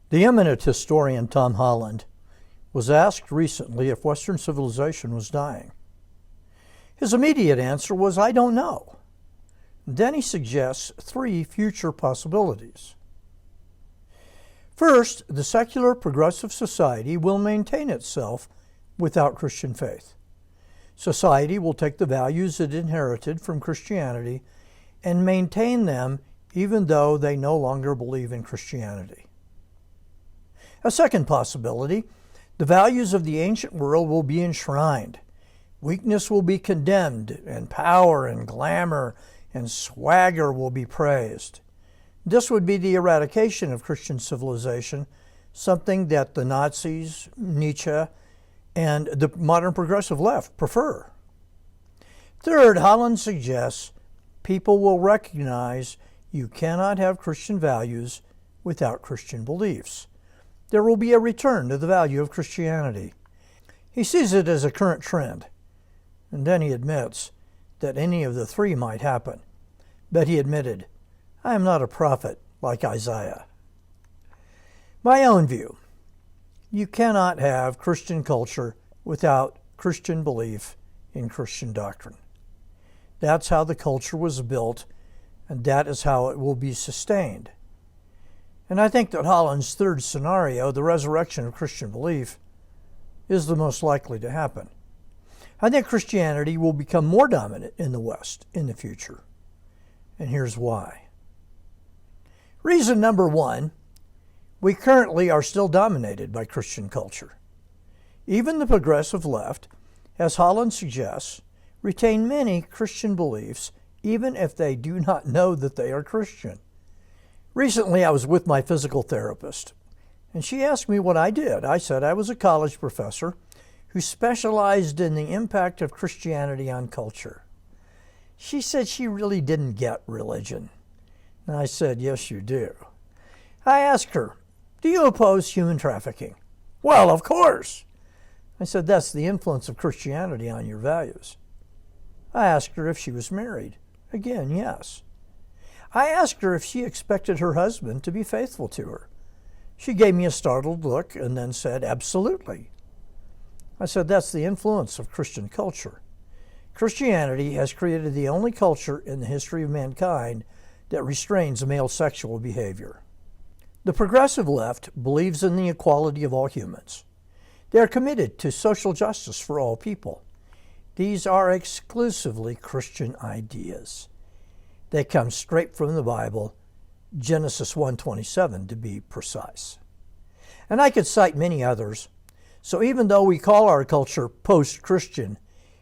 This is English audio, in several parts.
The eminent historian Tom Holland was asked recently if Western civilization was dying. His immediate answer was, "I don't know." Then he suggests three future possibilities. First, the secular progressive society will maintain itself without Christian faith. Society will take the values it inherited from Christianity and maintain them even though they no longer believe in Christianity. A second possibility, the values of the ancient world will be enshrined. Weakness will be condemned, and power and glamour and swagger will be praised. This would be the eradication of Christian civilization, something that the Nazis, Nietzsche, and the modern progressive left prefer. Third, Holland suggests people will recognize you cannot have Christian values without Christian beliefs. There will be a return to the value of Christianity. He sees it as a current trend, and then he admits that any of the three might happen. But he admitted, "I am not a prophet like Isaiah." My own view, you cannot have Christian culture without Christian belief in Christian doctrine. That's how the culture was built, and that is how it will be sustained. And I think that Holland's third scenario, the resurrection of Christian belief, is the most likely to happen. I think Christianity will become more dominant in the West in the future. And here's why. Reason number one, we currently are still dominated by Christian culture. Even the progressive left, as Holland suggests, retain many Christian beliefs even if they do not know that they are Christian. Recently, I was with my physical therapist, and she asked me what I did. I said I was a college professor who specialized in the impact of Christianity on culture. She said she really didn't get religion. And I said, "Yes, you do." I asked her, "Do you oppose human trafficking?" "Well, of course." I said, "That's the influence of Christianity on your values." I asked her if she was married. Again, yes. I asked her if she expected her husband to be faithful to her. She gave me a startled look and then said, "Absolutely." I said, "That's the influence of Christian culture. Christianity has created the only culture in the history of mankind that restrains male sexual behavior." The progressive left believes in the equality of all humans. They are committed to social justice for all people. These are exclusively Christian ideas. They come straight from the Bible, Genesis 1:27 to be precise. And I could cite many others. So even though we call our culture post-Christian,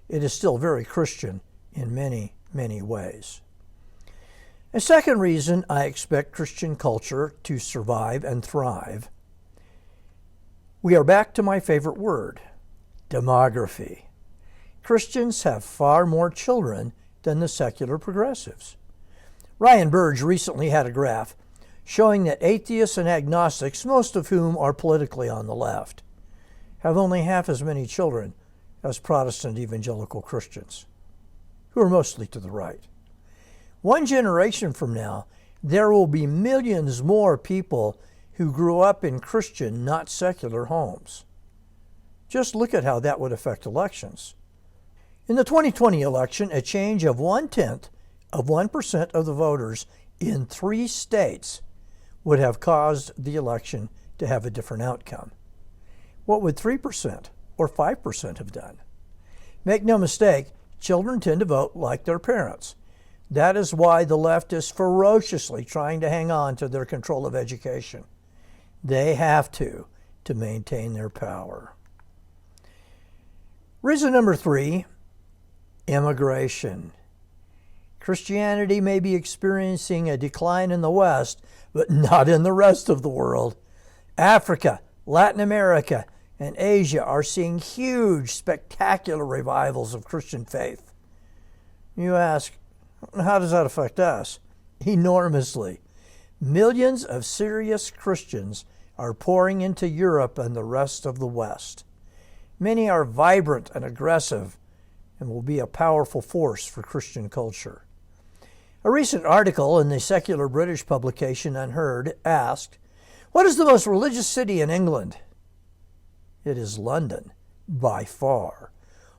it is still very Christian in many, many ways. A second reason I expect Christian culture to survive and thrive, we are back to my favorite word, demography. Christians have far more children than the secular progressives. Ryan Burge recently had a graph showing that atheists and agnostics, most of whom are politically on the left, have only half as many children as Protestant evangelical Christians, who are mostly to the right. One generation from now, there will be millions more people who grew up in Christian, not secular homes. Just look at how that would affect elections. In the 2020 election, a change of 1/10 of 1% of the voters in 3 states would have caused the election to have a different outcome. What would 3% or 5% have done? Make no mistake, children tend to vote like their parents. That is why the left is ferociously trying to hang on to their control of education. They have to maintain their power. Reason number 3, immigration. Christianity may be experiencing a decline in the West, but not in the rest of the world. Africa, Latin America, and Asia are seeing huge, spectacular revivals of Christian faith. You ask, how does that affect us? Enormously. Millions of serious Christians are pouring into Europe and the rest of the West. Many are vibrant and aggressive and will be a powerful force for Christian culture. A recent article in the secular British publication Unheard asked, What is the most religious city in England? It is London, by far.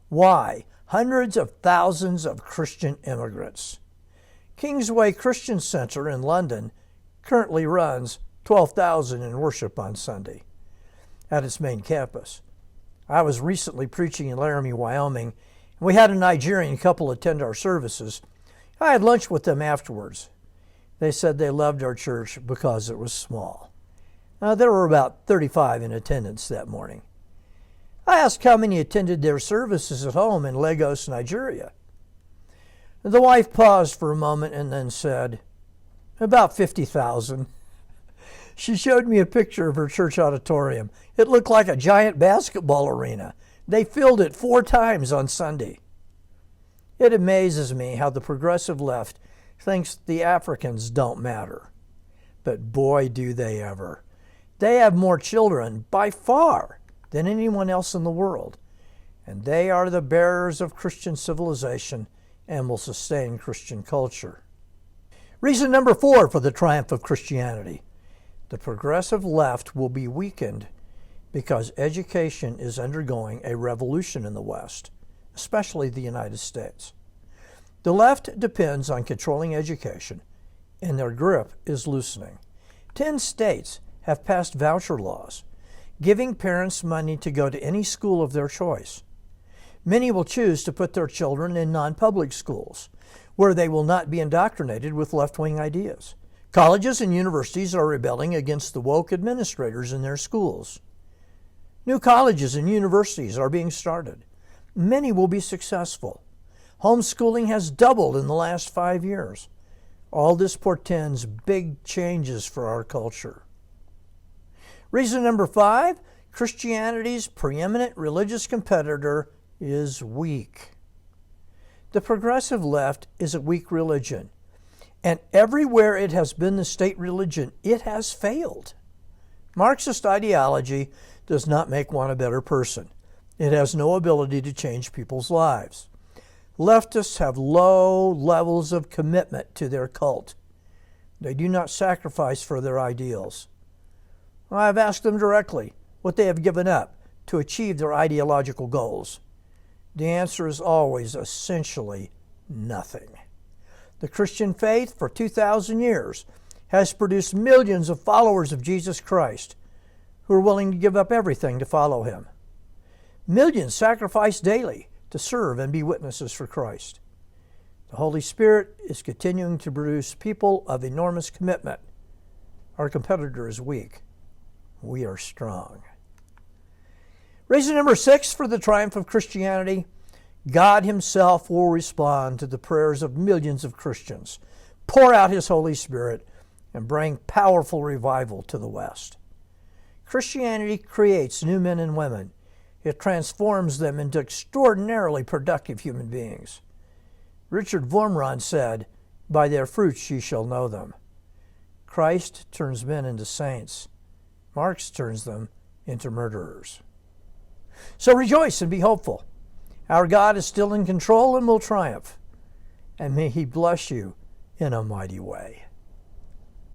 Why? Hundreds of thousands of Christian immigrants. Kingsway Christian Center in London currently runs 12,000 in worship on Sunday at its main campus. I was recently preaching in Laramie, Wyoming, and we had a Nigerian couple attend our services. I had lunch with them afterwards. They said they loved our church because it was small. There were about 35 in attendance that morning. I asked how many attended their services at home in Lagos, Nigeria. The wife paused for a moment and then said, about 50,000. She showed me a picture of her church auditorium. It looked like a giant basketball arena. They filled it 4 times on Sunday. It amazes me how the progressive left thinks the Africans don't matter. But boy, do they ever. They have more children, by far, than anyone else in the world. And they are the bearers of Christian civilization and will sustain Christian culture. Reason number 4 for the triumph of Christianity. The progressive left will be weakened because education is undergoing a revolution in the West, especially the United States. The left depends on controlling education, and their grip is loosening. 10 states have passed voucher laws, giving parents money to go to any school of their choice. Many will choose to put their children in non-public schools, where they will not be indoctrinated with left-wing ideas. Colleges and universities are rebelling against the woke administrators in their schools. New colleges and universities are being started. Many will be successful. Homeschooling has doubled in the last 5 years. All this portends big changes for our culture. Reason number 5, Christianity's preeminent religious competitor is weak. The progressive left is a weak religion, and everywhere it has been the state religion, it has failed. Marxist ideology does not make one a better person. It has no ability to change people's lives. Leftists have low levels of commitment to their cult. They do not sacrifice for their ideals. I've asked them directly what they have given up to achieve their ideological goals. The answer is always essentially nothing. The Christian faith for 2,000 years has produced millions of followers of Jesus Christ who are willing to give up everything to follow him. Millions sacrifice daily to serve and be witnesses for Christ. The Holy Spirit is continuing to produce people of enormous commitment. Our competitor is weak. We are strong. Reason number 6 for the triumph of Christianity: God himself will respond to the prayers of millions of Christians, pour out his Holy Spirit, and bring powerful revival to the West. Christianity creates new men and women. It transforms them into extraordinarily productive human beings. Richard Vormron said, "By their fruits ye shall know them." Christ turns men into saints. Marx turns them into murderers. So rejoice and be hopeful. Our God is still in control and will triumph. And may he bless you in a mighty way.